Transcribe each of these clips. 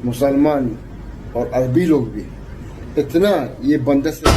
मुसलमान और अरबी लोग भी इतना ये बंदे से।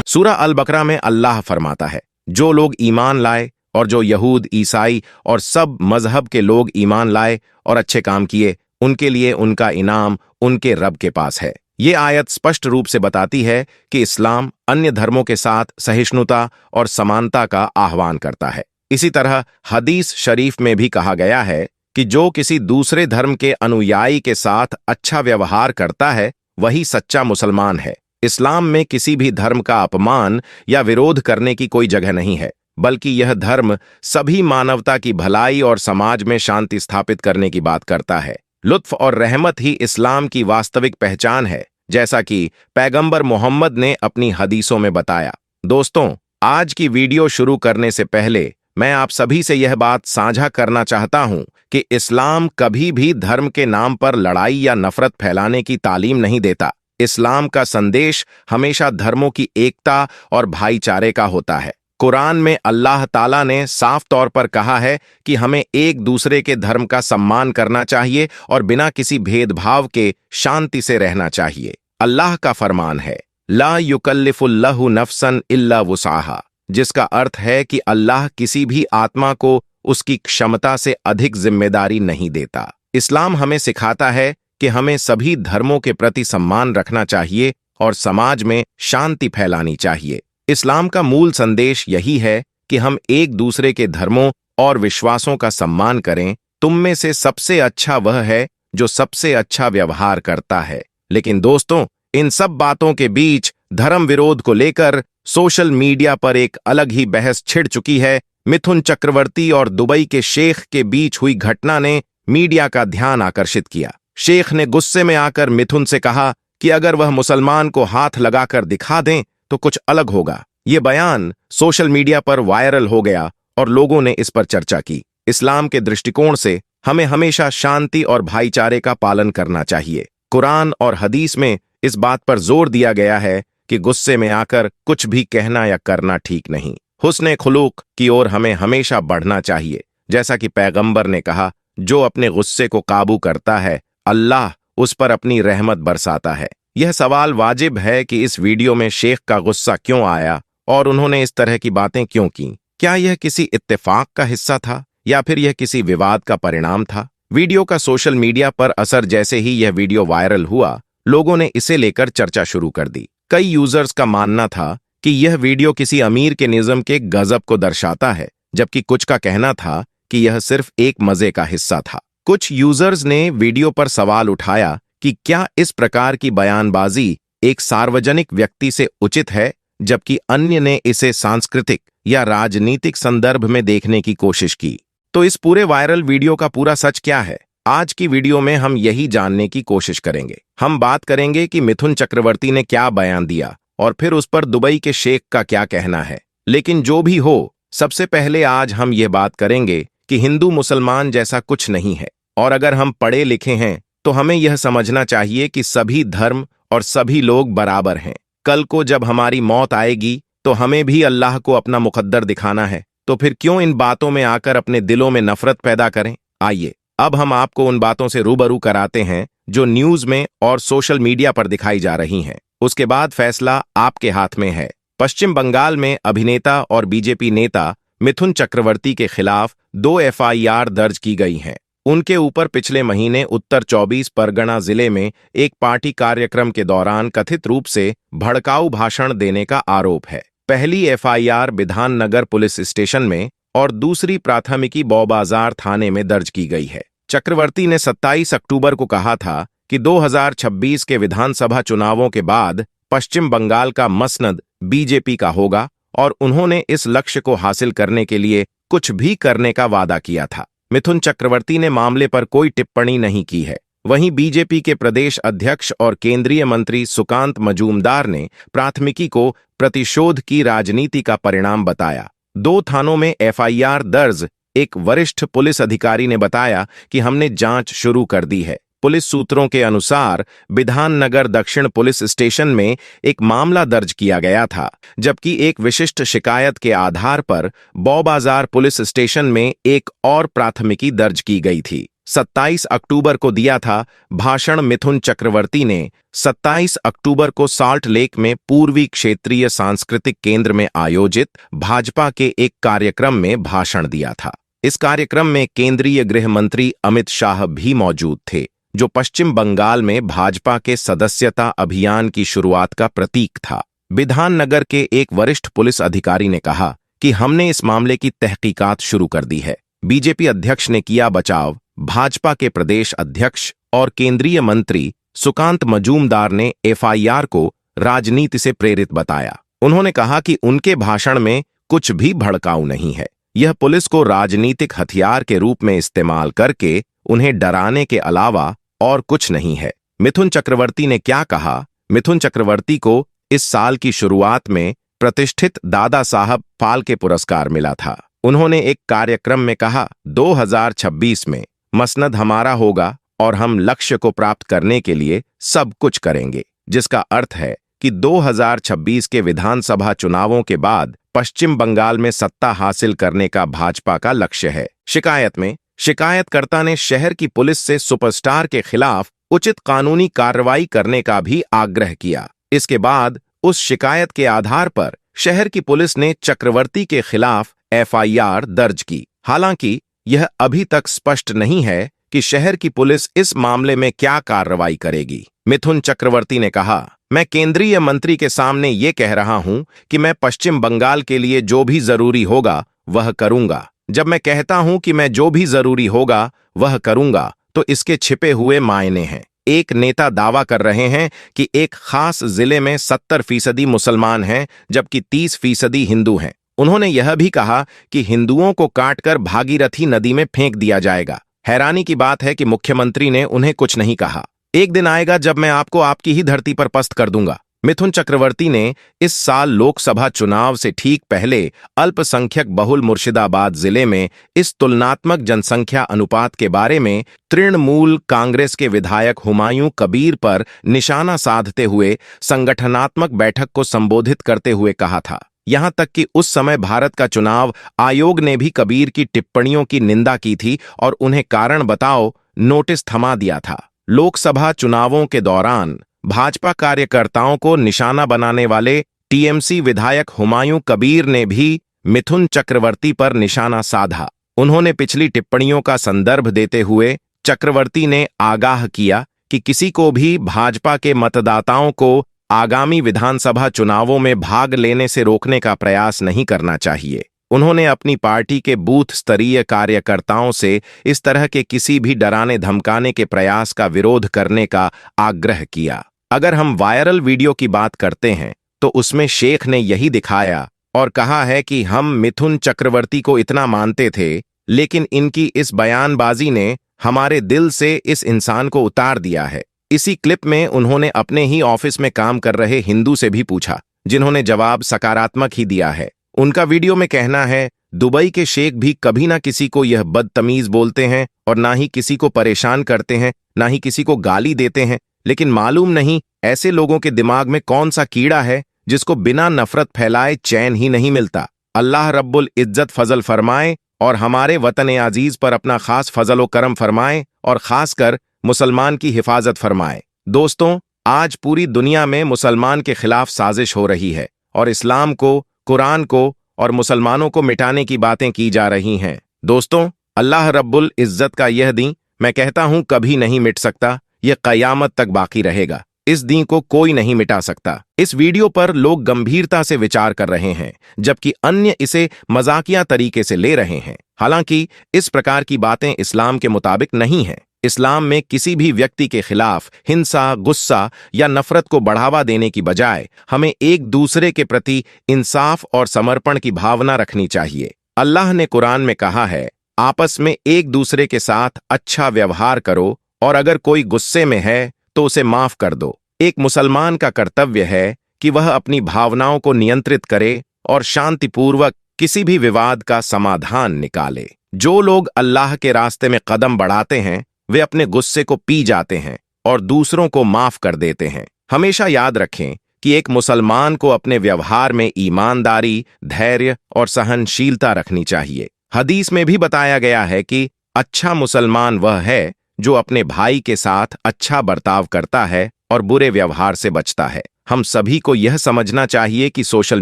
सूरह अल बकरा में अल्लाह फरमाता है, जो लोग ईमान लाए और जो यहूद, ईसाई और सब मजहब के लोग ईमान लाए और अच्छे काम किए, उनके लिए उनका इनाम उनके रब के पास है। ये आयत स्पष्ट रूप से बताती है कि इस्लाम अन्य धर्मों के साथ सहिष्णुता और समानता का आह्वान करता है। इसी तरह हदीस शरीफ में भी कहा गया है कि जो किसी दूसरे धर्म के अनुयायी के साथ अच्छा व्यवहार करता है, वही सच्चा मुसलमान है। इस्लाम में किसी भी धर्म का अपमान या विरोध करने की कोई जगह नहीं है, बल्कि यह धर्म सभी मानवता की भलाई और समाज में शांति स्थापित करने की बात करता है। लुत्फ और रहमत ही इस्लाम की वास्तविक पहचान है, जैसा कि पैगंबर मोहम्मद ने अपनी हदीसों में बताया। दोस्तों, आज की वीडियो शुरू करने से पहले मैं आप सभी से यह बात साझा करना चाहता हूं कि इस्लाम कभी भी धर्म के नाम पर लड़ाई या नफरत फैलाने की तालीम नहीं देता। इस्लाम का संदेश हमेशा धर्मों की एकता और भाईचारे का होता है। कुरान में अल्लाह ताला ने साफ तौर पर कहा है कि हमें एक दूसरे के धर्म का सम्मान करना चाहिए और बिना किसी भेदभाव के शांति से रहना चाहिए। अल्लाह का फरमान है, ला युकल्लिफुल्लाहु नफ्सन इल्ला वुसाहा, जिसका अर्थ है कि अल्लाह किसी भी आत्मा को उसकी क्षमता से अधिक जिम्मेदारी नहीं देता। इस्लाम हमें सिखाता है कि हमें सभी धर्मों के प्रति सम्मान रखना चाहिए और समाज में शांति फैलानी चाहिए। इस्लाम का मूल संदेश यही है कि हम एक दूसरे के धर्मों और विश्वासों का सम्मान करें। तुम में से सबसे अच्छा वह है जो सबसे अच्छा व्यवहार करता है। लेकिन दोस्तों, इन सब बातों के बीच धर्म विरोध को लेकर सोशल मीडिया पर एक अलग ही बहस छिड़ चुकी है। मिथुन चक्रवर्ती और दुबई के शेख के बीच हुई घटना ने मीडिया का ध्यान आकर्षित किया। शेख ने गुस्से में आकर मिथुन से कहा कि अगर वह मुसलमान को हाथ लगाकर दिखा दें तो कुछ अलग होगा। ये बयान सोशल मीडिया पर वायरल हो गया और लोगों ने इस पर चर्चा की। इस्लाम के दृष्टिकोण से हमें हमेशा शांति और भाईचारे का पालन करना चाहिए। कुरान और हदीस में इस बात पर जोर दिया गया है कि गुस्से में आकर कुछ भी कहना या करना ठीक नहीं। हुस्ने खुलूक की ओर हमें हमेशा बढ़ना चाहिए। जैसा कि पैगंबर ने कहा, जो अपने गुस्से को काबू करता है, अल्लाह उस पर अपनी रहमत बरसाता है। यह सवाल वाजिब है कि इस वीडियो में शेख का गुस्सा क्यों आया और उन्होंने इस तरह की बातें क्यों की। क्या यह किसी इत्तेफाक का हिस्सा था या फिर यह किसी विवाद का परिणाम था? वीडियो का सोशल मीडिया पर असर जैसे ही यह वीडियो वायरल हुआ, लोगों ने इसे लेकर चर्चा शुरू कर दी। कई यूजर्स का मानना था कि यह वीडियो किसी अमीर के निज़्म के गजब को दर्शाता है, जबकि कुछ का कहना था कि यह सिर्फ एक मजे का हिस्सा था। कुछ यूजर्स ने वीडियो पर सवाल उठाया कि क्या इस प्रकार की बयानबाजी एक सार्वजनिक व्यक्ति से उचित है, जबकि अन्य ने इसे सांस्कृतिक या राजनीतिक संदर्भ में देखने की कोशिश की। तो इस पूरे वायरल वीडियो का पूरा सच क्या है? आज की वीडियो में हम यही जानने की कोशिश करेंगे। हम बात करेंगे कि मिथुन चक्रवर्ती ने क्या बयान दिया और फिर उस पर दुबई के शेख का क्या कहना है। लेकिन जो भी हो, सबसे पहले आज हम ये बात करेंगे कि हिंदू मुसलमान जैसा कुछ नहीं है, और अगर हम पढ़े लिखे हैं तो हमें यह समझना चाहिए कि सभी धर्म और सभी लोग बराबर हैं। कल को जब हमारी मौत आएगी तो हमें भी अल्लाह को अपना मुकद्दर दिखाना है, तो फिर क्यों इन बातों में आकर अपने दिलों में नफरत पैदा करें। आइए अब हम आपको उन बातों से रूबरू कराते हैं जो न्यूज में और सोशल मीडिया पर दिखाई जा रही हैं। उसके बाद फैसला आपके हाथ में है। पश्चिम बंगाल में अभिनेता और बीजेपी नेता मिथुन चक्रवर्ती के खिलाफ 2 एफआईआर दर्ज की गई हैं। उनके ऊपर पिछले महीने उत्तर 24 परगना जिले में एक पार्टी कार्यक्रम के दौरान कथित रूप से भड़काऊ भाषण देने का आरोप है। पहली एफआईआर बिधाननगर पुलिस स्टेशन में और दूसरी प्राथमिकी बौबाजार थाने में दर्ज की गई है। चक्रवर्ती ने 27 अक्टूबर को कहा था कि 2026 के विधानसभा चुनावों के बाद पश्चिम बंगाल का मसनद बीजेपी का होगा और उन्होंने इस लक्ष्य को हासिल करने के लिए कुछ भी करने का वादा किया था। मिथुन चक्रवर्ती ने मामले पर कोई टिप्पणी नहीं की है। वहीं बीजेपी के प्रदेश अध्यक्ष और केंद्रीय मंत्री सुकांत मजूमदार ने प्राथमिकी को प्रतिशोध की राजनीति का परिणाम बताया। 2 थानों में एफआईआर दर्ज एक वरिष्ठ पुलिस अधिकारी ने बताया कि हमने जांच शुरू कर दी है। पुलिस सूत्रों के अनुसार बिधाननगर दक्षिण पुलिस स्टेशन में एक मामला दर्ज किया गया था, जबकि एक विशिष्ट शिकायत के आधार पर बौबाजार पुलिस स्टेशन में एक और प्राथमिकी दर्ज की गई थी। 27 अक्टूबर को दिया था। भाषण मिथुन चक्रवर्ती ने 27 अक्टूबर को सॉल्ट लेक में पूर्वी क्षेत्रीय सांस्कृतिक केंद्र में आयोजित भाजपा के एक कार्यक्रम में भाषण दिया था। इस कार्यक्रम में केंद्रीय गृह मंत्री अमित शाह भी मौजूद थे, जो पश्चिम बंगाल में भाजपा के सदस्यता अभियान की शुरुआत का प्रतीक था। बिधाननगर के एक वरिष्ठ पुलिस अधिकारी ने कहा कि हमने इस मामले की तहकीकात शुरू कर दी है। बीजेपी अध्यक्ष ने किया बचाव। भाजपा के प्रदेश अध्यक्ष और केंद्रीय मंत्री सुकांत मजूमदार ने एफआईआर को राजनीति से प्रेरित बताया। उन्होंने कहा कि उनके भाषण में कुछ भी भड़काऊ नहीं है। यह पुलिस को राजनीतिक हथियार के रूप में इस्तेमाल करके उन्हें डराने के अलावा और कुछ नहीं है। मिथुन चक्रवर्ती ने क्या कहा? मिथुन चक्रवर्ती को इस साल की शुरुआत में प्रतिष्ठित दादा साहब फाल्के पुरस्कार मिला था। उन्होंने एक कार्यक्रम में कहा, 2026 में मसनद हमारा होगा और हम लक्ष्य को प्राप्त करने के लिए सब कुछ करेंगे, जिसका अर्थ है कि 2026 के विधानसभा चुनावों के बाद पश्चिम बंगाल में सत्ता हासिल करने का भाजपा का लक्ष्य है। शिकायत में शिकायतकर्ता ने शहर की पुलिस से सुपरस्टार के खिलाफ उचित कानूनी कार्रवाई करने का भी आग्रह किया। इसके बाद उस शिकायत के आधार पर शहर की पुलिस ने चक्रवर्ती के खिलाफ एफआईआर दर्ज की। हालांकि यह अभी तक स्पष्ट नहीं है कि शहर की पुलिस इस मामले में क्या कार्रवाई करेगी। मिथुन चक्रवर्ती ने कहा, मैं केंद्रीय मंत्री के सामने ये कह रहा हूं कि मैं पश्चिम बंगाल के लिए जो भी जरूरी होगा वह करूंगा। जब मैं कहता हूं कि मैं जो भी जरूरी होगा वह करूंगा, तो इसके छिपे हुए मायने हैं। एक नेता दावा कर रहे हैं कि एक खास जिले में 70% मुसलमान हैं, जबकि 30% हिंदू हैं। उन्होंने यह भी कहा कि हिंदुओं को काटकर भागीरथी नदी में फेंक दिया जाएगा। हैरानी की बात है कि मुख्यमंत्री ने उन्हें कुछ नहीं कहा। एक दिन आएगा जब मैं आपको आपकी ही धरती पर पस्त कर दूंगा। मिथुन चक्रवर्ती ने इस साल लोकसभा चुनाव से ठीक पहले अल्पसंख्यक बहुल मुर्शिदाबाद जिले में इस तुलनात्मक जनसंख्या अनुपात के बारे में तृणमूल कांग्रेस के विधायक हुमायूं कबीर पर निशाना साधते हुए संगठनात्मक बैठक को संबोधित करते हुए कहा था। यहां तक कि उस समय भारत का चुनाव आयोग ने भी कबीर की टिप्पणियों की निंदा की थी और उन्हें कारण बताओ नोटिस थमा दिया था। लोकसभा चुनावों के दौरान भाजपा कार्यकर्ताओं को निशाना बनाने वाले टीएमसी विधायक हुमायूं कबीर ने भी मिथुन चक्रवर्ती पर निशाना साधा। उन्होंने पिछली टिप्पणियों का संदर्भ देते हुए चक्रवर्ती ने आगाह किया कि किसी को भी भाजपा के मतदाताओं को आगामी विधानसभा चुनावों में भाग लेने से रोकने का प्रयास नहीं करना चाहिए। उन्होंने अपनी पार्टी के बूथ स्तरीय कार्यकर्ताओं से इस तरह के किसी भी डराने धमकाने के प्रयास का विरोध करने का आग्रह किया। अगर हम वायरल वीडियो की बात करते हैं तो उसमें शेख ने यही दिखाया और कहा है कि हम मिथुन चक्रवर्ती को इतना मानते थे, लेकिन इनकी इस बयानबाजी ने हमारे दिल से इस इंसान को उतार दिया है। इसी क्लिप में उन्होंने अपने ही ऑफिस में काम कर रहे हिंदू से भी पूछा, जिन्होंने जवाब सकारात्मक ही दिया है। उनका वीडियो में कहना है, दुबई के शेख भी कभी ना किसी को यह बदतमीज बोलते हैं और ना ही किसी को परेशान करते हैं, ना ही किसी को गाली देते हैं, लेकिन मालूम नहीं ऐसे लोगों के दिमाग में कौन सा कीड़ा है जिसको बिना नफरत फैलाए चैन ही नहीं मिलता। अल्लाह रब्बुल इज्जत फजल फरमाए और हमारे वतन अजीज पर अपना खास फजल व करम फरमाए और खासकर मुसलमान की हिफाजत फरमाए। दोस्तों, आज पूरी दुनिया में मुसलमान के खिलाफ साजिश हो रही है और इस्लाम को, कुरान को और मुसलमानों को मिटाने की बातें की जा रही हैं। दोस्तों, अल्लाह रब्बुल इज्जत का यह दिन मैं कहता हूं कभी नहीं मिट सकता, यह क़यामत तक बाकी रहेगा। इस दिन को कोई नहीं मिटा सकता। इस वीडियो पर लोग गंभीरता से विचार कर रहे हैं, जबकि अन्य इसे मजाकिया तरीके से ले रहे हैं। हालांकि इस प्रकार की बातें इस्लाम के मुताबिक नहीं हैं। इस्लाम में किसी भी व्यक्ति के खिलाफ हिंसा, गुस्सा या नफरत को बढ़ावा देने की बजाय हमें एक दूसरे के प्रति इंसाफ और समर्पण की भावना रखनी चाहिए। अल्लाह ने कुरान में कहा है, आपस में एक दूसरे के साथ अच्छा व्यवहार करो और अगर कोई गुस्से में है तो उसे माफ कर दो। एक मुसलमान का कर्तव्य है कि वह अपनी भावनाओं को नियंत्रित करे और शांतिपूर्वक किसी भी विवाद का समाधान निकाले। जो लोग अल्लाह के रास्ते में कदम बढ़ाते हैं वे अपने गुस्से को पी जाते हैं और दूसरों को माफ कर देते हैं। हमेशा याद रखें कि एक मुसलमान को अपने व्यवहार में ईमानदारी, धैर्य और सहनशीलता रखनी चाहिए। हदीस में भी बताया गया है कि अच्छा मुसलमान वह है जो अपने भाई के साथ अच्छा बर्ताव करता है और बुरे व्यवहार से बचता है। हम सभी को यह समझना चाहिए कि सोशल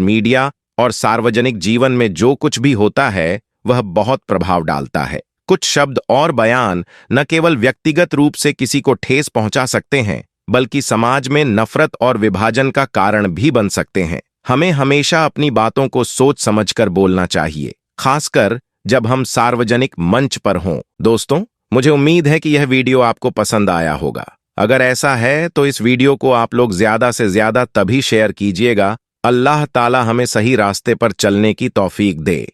मीडिया और सार्वजनिक जीवन में जो कुछ भी होता है वह बहुत प्रभाव डालता है। कुछ शब्द और बयान न केवल व्यक्तिगत रूप से किसी को ठेस पहुंचा सकते हैं, बल्कि समाज में नफरत और विभाजन का कारण भी बन सकते हैं। हमें हमेशा अपनी बातों को सोच समझकर बोलना चाहिए, खासकर जब हम सार्वजनिक मंच पर हों। दोस्तों, मुझे उम्मीद है कि यह वीडियो आपको पसंद आया होगा। अगर ऐसा है तो इस वीडियो को आप लोग ज्यादा से ज्यादा तभी शेयर कीजिएगा। अल्लाह ताला हमें सही रास्ते पर चलने की तौफीक दे।